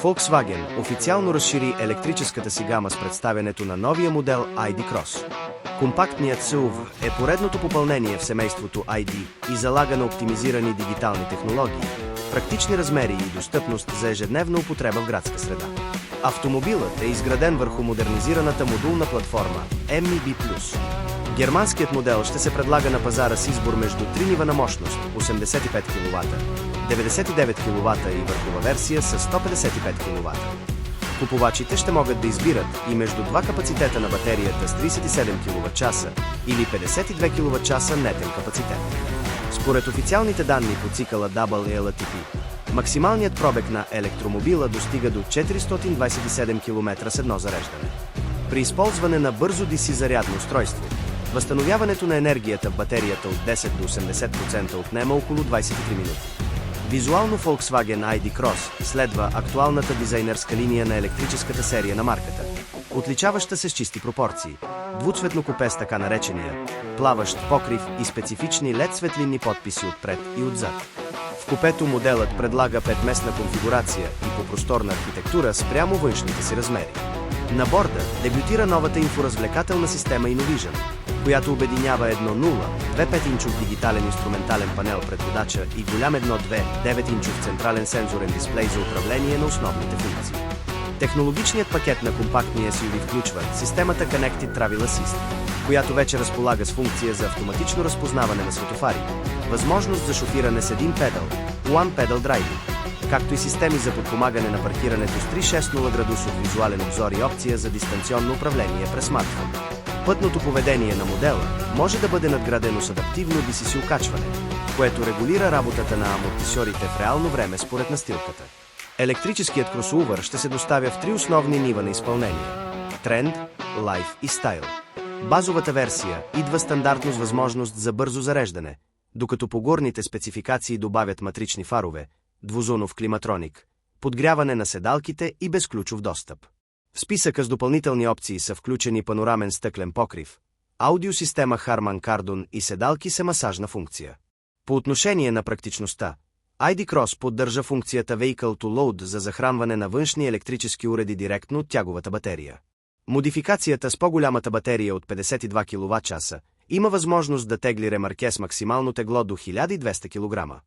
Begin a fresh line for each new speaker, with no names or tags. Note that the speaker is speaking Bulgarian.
Volkswagen официално разшири електрическата си гама с представянето на новия модел ID.Cross. Компактният SUV е поредното попълнение в семейството ID и залага на оптимизирани дигитални технологии, практични размери и достъпност за ежедневна употреба в градска среда. Автомобилът е изграден върху модернизираната модулна платформа MEB+. Германският модел ще се предлага на пазара с избор между 3 нива на мощност 85 кВт, 99 кВт и върхова версия с 155 кВт. Купувачите ще могат да избират и между два капацитета на батерията с 37 кВт или 52 кВт нетен капацитет. Според официалните данни по цикъла WLTP, максималният пробег на електромобила достига до 427 км с едно зареждане. При използване на бързо DC зарядно устройство, възстановяването на енергията в батерията от 10 до 80% отнема около 23 минути. Визуално Volkswagen ID.Cross следва актуалната дизайнерска линия на електрическата серия на марката, отличаваща се с чисти пропорции, двуцветно купе с така наречения плаващ покрив и специфични LED светлинни подписи отпред и отзад. В купето моделът предлага 5-местна конфигурация и по-просторна архитектура спрямо външните си размери. На борда дебютира новата инфоразвлекателна система InnoVision, която обединява 1.0, 2.5-инчов дигитален инструментален панел пред водача и голям 1.2, 9-инчов централен сензорен дисплей за управление на основните функции. Технологичният пакет на компактния SUV включва системата Connected Travel Assist, която вече разполага с функция за автоматично разпознаване на светофари, възможност за шофиране с един педал, One Pedal Driving, както и системи за подпомагане на паркирането с 360 градусов визуален обзор и опция за дистанционно управление през смартфон. Пътното поведение на модела може да бъде надградено с адаптивно DCC окачване, което регулира работата на амортисьорите в реално време според настилката. Електрическият кросовър ще се доставя в 3 основни нива на изпълнение – Тренд, Life и Style. Базовата версия идва стандартно с възможност за бързо зареждане, докато по горните спецификации добавят матрични фарове, двузонов климатроник, подгряване на седалките и безключов достъп. В списъка с допълнителни опции са включени панорамен стъклен покрив, аудиосистема Harman Kardon и седалки с масажна функция. По отношение на практичността, ID.Cross поддържа функцията Vehicle to Load за захранване на външни електрически уреди директно от тяговата батерия. Модификацията с по-голямата батерия от 52 кВт има възможност да тегли ремарке с максимално тегло до 1200 кг.